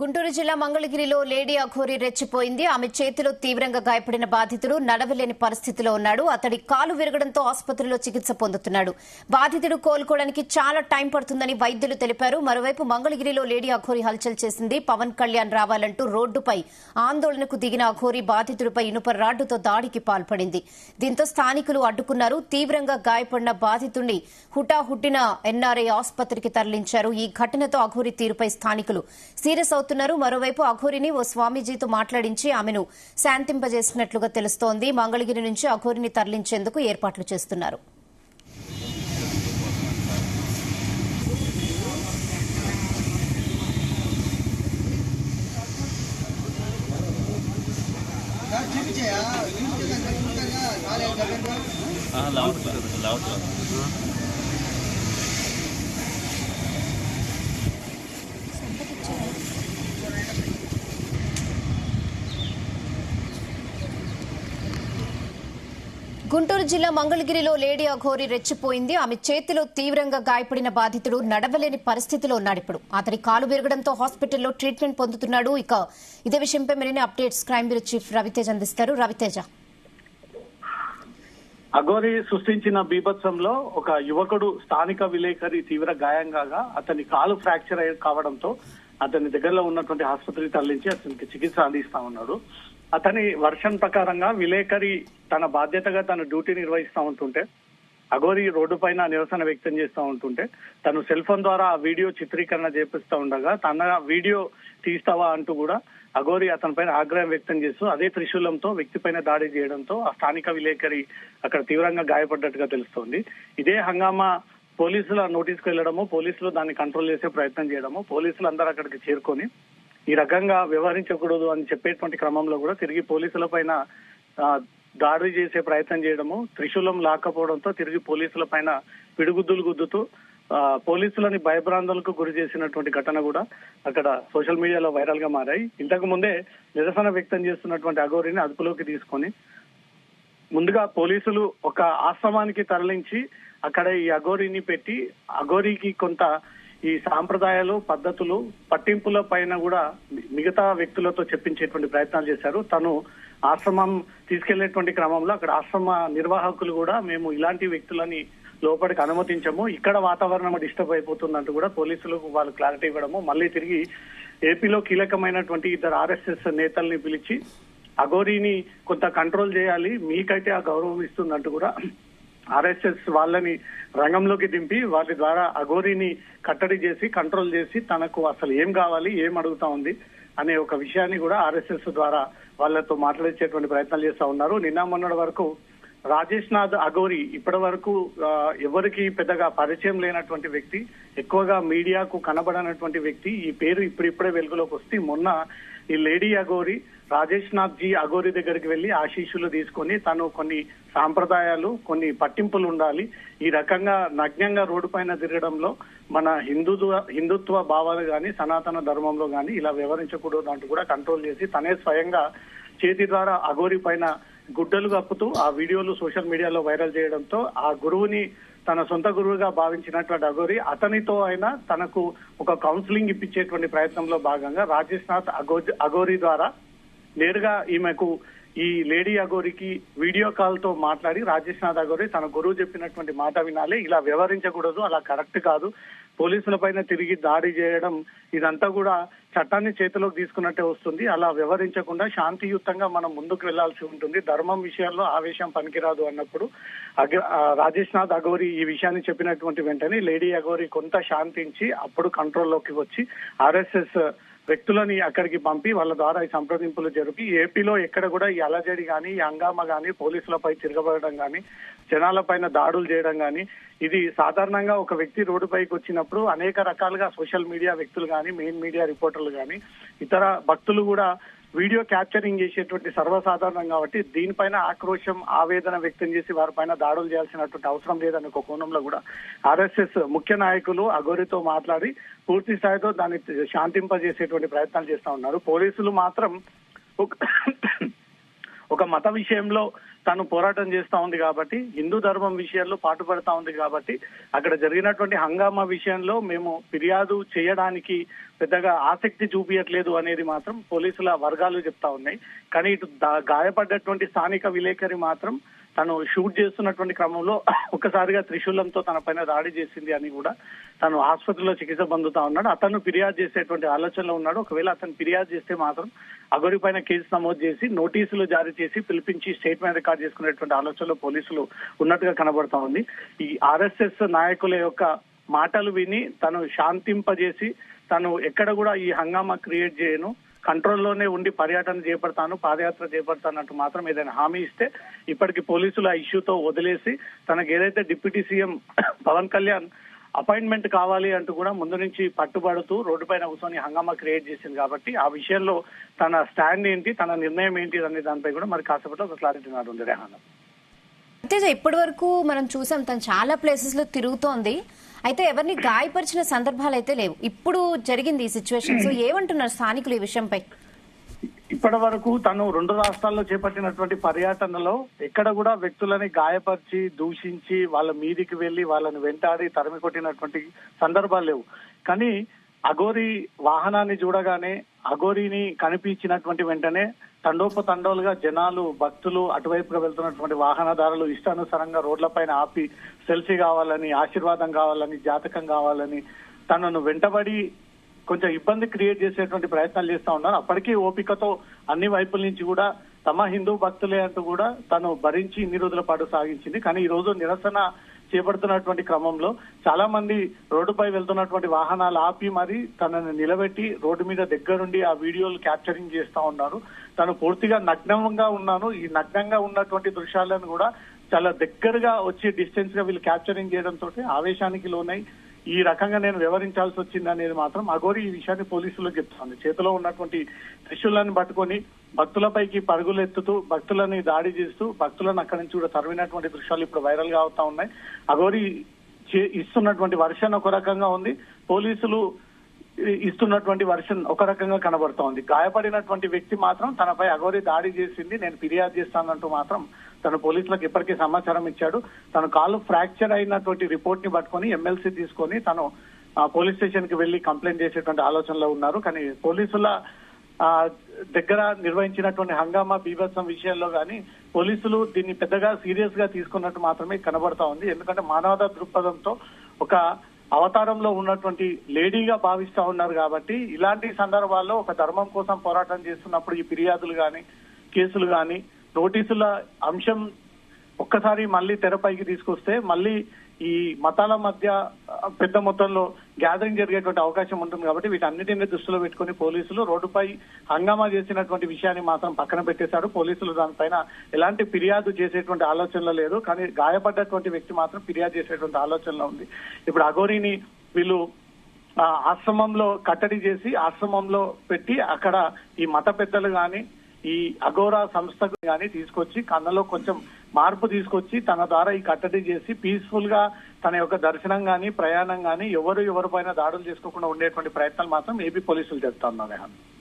గుంటూరు జిల్లా మంగళగిరిలో లేడీ అఘోరి రెచ్చిపోయింది. ఆమె చేతిలో తీవ్రంగా గాయపడిన బాధితుడు నడవలేని పరిస్థితిలో ఉన్నాడు. అతడి కాలు విరగడంతో ఆసుపత్రిలో చికిత్స పొందుతున్నాడు. బాధితుడు కోలుకోవడానికి చాలా టైం పడుతుందని వైద్యులు తెలిపారు. మరోవైపు మంగళగిరిలో లేడీ అఘోరి హల్చల్ చేసింది. పవన్ కళ్యాణ్ రావాలంటూ రోడ్డుపై ఆందోళనకు దిగిన అఘోరి బాధితుడిపై ఇనుప రాడ్డుతో దాడికి పాల్పడింది. దీంతో స్థానికులు అడ్డుకున్నారు. తీవ్రంగా గాయపడిన బాధితుడిని హుటాహుట్టిన ఎన్ఆర్ఐ ఆసుపత్రికి తరలించారు. ఈ ఘటనతో అఘోరి తీరుపై స్థానికులు సీరియస్ అవుతున్నారు. మరోవైపు అఘోరిని ఓ స్వామీజీతో మాట్లాడించి ఆమెను శాంతింపజేసినట్లుగా తెలుస్తోంది. మంగళగిరి నుంచి అఘోరిని తరలించేందుకు ఏర్పాట్లు చేస్తున్నారు. గుంటూరు జిల్లా మంగళగిరిలో లేడీ అఘోరి రెచ్చిపోయింది. ఆమె చేతిలో తీవ్రంగా గాయపడిన బాధితుడు నడవలేని పరిస్థితిలో ఉన్నాడు. ఇప్పుడు అతని కాలు విరగడంతో హాస్పిటల్లో ట్రీట్మెంట్ పొందుతున్నాడు. ఇక ఇదే విషయంపై మరిన్ని updates crime bureau chief Ravi Teja అందిస్తారు. రవితేజ, అఘోరి సృష్టించిన బీభత్సంలో ఒక యువకుడు స్థానిక విలేకరి తీవ్ర గాయం కాగా అతని కాలు ఫ్రాక్చర్ కావడంతో అతని దగ్గరలో ఉన్నటువంటి ఆసుపత్రికి తరలించి అతనికి చికిత్స అందిస్తా ఉన్నాడు. అతని వర్షన్ ప్రకారంగా విలేకరి తన బాధ్యతగా తన డ్యూటీ నిర్వహిస్తూ ఉంటుంటే అఘోరి రోడ్డు పైన నిరసన వ్యక్తం చేస్తూ ఉంటుంటే తను సెల్ ఫోన్ ద్వారా ఆ వీడియో చిత్రీకరణ చేపిస్తూ ఉండగా తన వీడియో తీస్తావా అంటూ కూడా అఘోరి అతని పైన ఆగ్రహం వ్యక్తం చేస్తూ అదే త్రిశూలంతో వ్యక్తి పైన దాడి చేయడంతో ఆ స్థానిక విలేకరి అక్కడ తీవ్రంగా గాయపడ్డట్టుగా తెలుస్తోంది. ఇదే హంగామా పోలీసుల నోటీసుకు వెళ్లడము, పోలీసులు దాన్ని కంట్రోల్ చేసే ప్రయత్నం చేయడము, పోలీసులు అందరూ అక్కడికి చేరుకొని ఈ రకంగా వ్యవహరించకూడదు అని చెప్పేటువంటి క్రమంలో కూడా తిరిగి పోలీసుల పైన దాడి చేసే ప్రయత్నం చేయడము, త్రిశూలం లాక్కపోవడంతో తిరిగి పోలీసుల పైన పిడుగుద్దులు గుద్దుతూ పోలీసులని భయభ్రాంతులకు గురి చేసినటువంటి ఘటన కూడా అక్కడ సోషల్ మీడియాలో వైరల్ గా మారాయి. ఇంతకు ముందే నిరసన వ్యక్తం చేస్తున్నటువంటి అఘోరిని అదుపులోకి తీసుకొని ముందుగా పోలీసులు ఒక ఆశ్రమానికి తరలించి అక్కడ ఈ అఘోరిని పెట్టి అఘోరికి కొంత ఈ సాంప్రదాయాలు, పద్ధతులు, పట్టింపుల పైన కూడా మిగతా వ్యక్తులతో చెప్పించేటువంటి ప్రయత్నాలు చేశారు. తను ఆశ్రమం తీసుకెళ్లేటువంటి క్రమంలో అక్కడ ఆశ్రమ నిర్వాహకులు కూడా మేము ఇలాంటి వ్యక్తులని లోపలికి అనుమతించము, ఇక్కడ వాతావరణం డిస్టర్బ్ అయిపోతుందంటూ కూడా పోలీసులకు వాళ్ళు క్లారిటీ ఇవ్వడము, మళ్ళీ తిరిగి ఏపీలో కీలకమైనటువంటి ఇద్దరు ఆర్ఎస్ఎస్ నేతల్ని పిలిచి అఘోరిని కొంత కంట్రోల్ చేయాలి, మీకైతే ఆ గౌరవం ఇస్తుందంటూ కూడా ఆర్ఎస్ఎస్ వాళ్ళని రంగంలోకి దింపి వాటి ద్వారా అఘోరిని కట్టడి చేసి కంట్రోల్ చేసి తనకు అసలు ఏం కావాలి, ఏం అడుగుతా ఉంది అనే ఒక విషయాన్ని కూడా ఆర్ఎస్ఎస్ ద్వారా వాళ్ళతో మాట్లాడించేటువంటి ప్రయత్నాలు చేస్తా ఉన్నారు. నిన్న మొన్నటి వరకు రాజేష్ నాథ్ అఘోరి ఇప్పటి వరకు ఎవరికి పెద్దగా పరిచయం లేనటువంటి వ్యక్తి, ఎక్కువగా మీడియాకు కనబడనటువంటి వ్యక్తి. ఈ పేరు ఇప్పుడిప్పుడే వెలుగులోకి వస్తే మొన్న ఈ లేడీ అఘోరి రాజేష్ నాథ్ జీ అఘోరి దగ్గరికి వెళ్లి ఆశీస్సులు తీసుకొని తను కొన్ని సాంప్రదాయాలు, కొన్ని పట్టింపులు ఉండాలి, ఈ రకంగా నగ్నంగా రోడ్డు పైన తిరగడంలో మన హిందుత్వ భావాలు గాని సనాతన ధర్మంలో గాని ఇలా వ్యవహరించకూడదు అంటూ కూడా కంట్రోల్ చేసి తనే స్వయంగా చేతి ద్వారా అఘోరి పైన గుడ్డలు కప్పుతూ ఆ వీడియోలు సోషల్ మీడియాలో వైరల్ చేయడంతో ఆ గురువుని తన సొంత గురువుగా భావించినటువంటి అఘోరి అతనితో అయినా తనకు ఒక కౌన్సిలింగ్ ఇప్పించేటువంటి ప్రయత్నంలో భాగంగా రాజేష్ నాథ్ అఘోరి ద్వారా నేరుగా ఈమెకు ఈ లేడీ అఘోరికి వీడియో కాల్ తో మాట్లాడి రాజేష్ నాథ్ అఘోరి తన గురువు చెప్పినటువంటి మాట వినాలి, ఇలా వ్యవహరించకూడదు, అలా కరెక్ట్ కాదు, పోలీసుల పైన తిరిగి దాడి చేయడం ఇదంతా కూడా చట్టాన్ని చేతిలోకి తీసుకున్నట్టే వస్తుంది, అలా వ్యవహరించకుండా శాంతియుతంగా మనం ముందుకు వెళ్లాల్సి ఉంటుంది, ధర్మం విషయాల్లో ఆవేశం పనికిరాదు అన్నప్పుడు రాజేష్ నాథ్ అఘోరి ఈ విషయాన్ని చెప్పినటువంటి వెంటనే లేడీ అఘోరి కొంత శాంతించి అప్పుడు కంట్రోల్లోకి వచ్చి ఆర్ఎస్ఎస్ వ్యక్తులని అక్కడికి పంపి వాళ్ళ ద్వారా ఈ సంప్రదింపులు జరిపి ఏపీలో ఎక్కడ కూడా ఈ అలజడి గాని, ఈ హంగామా గాని, పోలీసులపై తిరగబడడం గాని, జనాల పైన దాడులు చేయడం గాని, ఇది సాధారణంగా ఒక వ్యక్తి రోడ్డుపైకి వచ్చినప్పుడు అనేక రకాలుగా సోషల్ మీడియా వ్యక్తులు గాని, మెయిన్ మీడియా రిపోర్టర్లు గాని, ఇతర భక్తులు కూడా వీడియో క్యాప్చరింగ్ చేసేటువంటి సర్వసాధారణం కాబట్టి దీనిపైన ఆక్రోశం, ఆవేదన వ్యక్తం చేసి వారిపైన దాడులు చేయాల్సినటువంటి అవసరం లేదనే ఒక కోణంలో కూడా ఆర్ఎస్ఎస్ ముఖ్య నాయకులు అఘోరితో మాట్లాడి పూర్తి స్థాయితో దాన్ని శాంతింపజేసేటువంటి ప్రయత్నాలు చేస్తా ఉన్నారు. పోలీసులు మాత్రం ఒక మత విషయంలో తను పోరాటం చేస్తా ఉంది కాబట్టి, హిందూ ధర్మం విషయంలో పాటుపడతా ఉంది కాబట్టి, అక్కడ జరిగినటువంటి హంగామా విషయంలో మేము ఫిర్యాదు చేయడానికి పెద్దగా ఆసక్తి చూపించట్లేదు అనేది మాత్రం పోలీసుల వర్గాలు చెప్తా ఉన్నాయి. కానీ ఇటు గాయపడ్డటువంటి స్థానిక విలేకరి మాత్రం తను షూట్ చేస్తున్నటువంటి క్రమంలో ఒక్కసారిగా త్రిశూలంతో తన పైన దాడి చేసింది అని కూడా తను ఆసుపత్రిలో చికిత్స పొందుతా ఉన్నాడు. అతను ఫిర్యాదు చేసేటువంటి ఆలోచనలో ఉన్నాడు. ఒకవేళ అతను ఫిర్యాదు చేస్తే మాత్రం అగోరి పైన కేసు నమోదు చేసి నోటీసులు జారీ చేసి పిలిపించి స్టేట్మెంట్ రికార్డ్ చేసుకునేటువంటి ఆలోచనలో పోలీసులు ఉన్నట్టుగా కనబడతా ఉంది. ఈ ఆర్ఎస్ఎస్ నాయకుల యొక్క మాటలు విని తను శాంతింపజేసి తను ఎక్కడ కూడా ఈ హంగామా క్రియేట్ చేయను, కంట్రోల్లోనే ఉండి పర్యటన చేపడతాను, పాదయాత్ర చేపడతానంటూ మాత్రం ఏదైనా హామీ ఇస్తే ఇప్పటికి పోలీసులు ఆ ఇష్యూతో వదిలేసి తనకు ఏదైతే deputy CM Pavan Kalyan appointment కావాలి అంటూ కూడా ముందు నుంచి పట్టుబడుతూ రోడ్డు పైన కూర్చొని హంగామా క్రియేట్ చేసింది కాబట్టి ఆ విషయంలో తన స్టాండ్ ఏంటి, తన నిర్ణయం ఏంటి అనే దానిపై కూడా మరి కాసేపట్లో ఒక క్లారిటీ నాడు ఉంది. రేహానా, అయితే ఇప్పటి వరకు మనం చూసాం తను చాలా ప్లేసెస్ లో తిరుగుతోంది, అయితే ఎవరిని గాయపరిచిన సందర్భాలు అయితే లేవు. ఇప్పుడు జరిగింది ఈ సిచ్యువేషన్, సో ఏమంటున్నారు స్థానికులు ఈ విషయంపై? ఇప్పటి వరకు తను 2 రాష్ట్రాల్లో చేపట్టినటువంటి పర్యటనలో ఎక్కడ కూడా వ్యక్తులని గాయపరిచి దూషించి వాళ్ళ మీదికి వెళ్లి వాళ్ళని వెంటాడి తరిమి కొట్టినటువంటి సందర్భాలు లేవు. కానీ అఘోరి వాహనాన్ని చూడగానే అఘోరిని కనిపించినటువంటి వెంటనే తండోపతండోలుగా జనాలు, భక్తులు, అటువైపుగా వెళ్తున్నటువంటి వాహనదారులు ఇష్టానుసారంగా రోడ్లపైన ఆపి సెల్ఫీ కావాలని, ఆశీర్వాదం కావాలని, జాతకం కావాలని తనను వెంటబడి కొంచెం ఇబ్బంది క్రియేట్ చేసేటువంటి ప్రయత్నాలు చేస్తా ఉన్నారు. అప్పటికీ ఓపికతో అన్ని వైపుల నుంచి కూడా తమ హిందూ భక్తులే అంటూ కూడా తను భరించి ఇన్ని రోజుల పాటు సాగించింది. కానీ ఈ రోజు నిరసన చేపడుతున్నటువంటి క్రమంలో చాలా మంది రోడ్డుపై వెళ్తున్నటువంటి వాహనాలు ఆపి మరి తనని నిలబెట్టి రోడ్డు మీద దగ్గరుండి ఆ వీడియోలు క్యాప్చరింగ్ చేస్తా ఉన్నారు. తను పూర్తిగా నగ్నంగా ఉన్నాను, ఈ నగ్నంగా ఉన్నటువంటి దృశ్యాలను కూడా చాలా దగ్గరగా వచ్చి డిస్టెన్స్ గా వీళ్ళు క్యాప్చరింగ్ చేయడంతో ఆవేశానికి లోనై ఈ రకంగా నేను వివరించాల్సి వచ్చింది అనేది మాత్రం అఘోరి ఈ విషయాన్ని పోలీసులకు చెప్తోంది. చేతిలో ఉన్నటువంటి త్రిశూలాన్ని పట్టుకొని భక్తులపైకి పరుగులు ఎత్తుతూ భక్తులని దాడి చేస్తూ భక్తులను అక్కడి నుంచి కూడా తరిమినటువంటి దృశ్యాలు ఇప్పుడు వైరల్ గా అవుతా ఉన్నాయి. అఘోరి ఇస్తున్నటువంటి వర్షన్ ఒక రకంగా ఉంది, పోలీసులు ఇస్తున్నటువంటి వర్షన్ ఒక రకంగా కనబడుతోంది. గాయపడినటువంటి వ్యక్తి మాత్రం తనపై అఘోరి దాడి చేసింది, నేను ఫిర్యాదు చేస్తానంటూ మాత్రం తను పోలీసులకు ఇప్పటికే సమాచారం ఇచ్చాడు. తను కాలు ఫ్రాక్చర్ అయినటువంటి రిపోర్ట్ ని పట్టుకొని ఎమ్మెల్సీ తీసుకొని తను పోలీస్ స్టేషన్ కి వెళ్లి కంప్లైంట్ చేసేటువంటి ఆలోచనలో ఉన్నారు. కానీ పోలీసుల దగ్గర నిర్వహించినటువంటి హంగామా బీభత్సం విషయంలో కానీ పోలీసులు దీన్ని పెద్దగా సీరియస్ గా తీసుకున్నట్టు మాత్రమే కనబడతా ఉంది. ఎందుకంటే మానవతా దృక్పథంతో ఒక అవతారంలో ఉన్నటువంటి లేడీగా భావిస్తా ఉన్నారు కాబట్టి ఇలాంటి సందర్భాల్లో ఒక ధర్మం కోసం పోరాటం చేస్తున్నప్పుడు ఈ ఫిర్యాదులు గాని, కేసులు గాని, నోటీసుల అంశం ఒక్కసారి మళ్ళీ తెరపైకి తీసుకొస్తే మళ్ళీ ఈ మతాల మధ్య పెద్ద మొత్తంలో గ్యాదరింగ్ జరిగేటువంటి అవకాశం ఉంటుంది కాబట్టి వీటన్నిటిని దృష్టిలో పెట్టుకుని పోలీసులు రోడ్డుపై హంగామా చేసినటువంటి విషయాన్ని మాత్రం పక్కన పెట్టేశారు. పోలీసులు దానిపైన ఎలాంటి ఫిర్యాదు చేసేటువంటి ఆలోచనలో లేదు. కానీ గాయపడ్డటువంటి వ్యక్తి మాత్రం ఫిర్యాదు చేసేటువంటి ఆలోచనలో ఉంది. ఇప్పుడు అఘోరిని వీళ్ళు ఆశ్రమంలో కట్టడి చేసి ఆశ్రమంలో పెట్టి అక్కడ ఈ మత పెద్దలు గాని ఈ అఘోరా సంస్థకు గాని తీసుకొచ్చి కన్నలో కొంచెం మార్పు తీసుకొచ్చి తన ద్వారా ఈ కట్టడి చేసి పీస్ఫుల్ గా తన యొక్క దర్శనం గాని, ప్రయాణం గాని ఎవరిపైన దాడులు చేసుకోకుండా ఉండేటువంటి ప్రయత్నాలు మాత్రం ఏపీ పోలీసులు చేస్తా ఉన్నారు.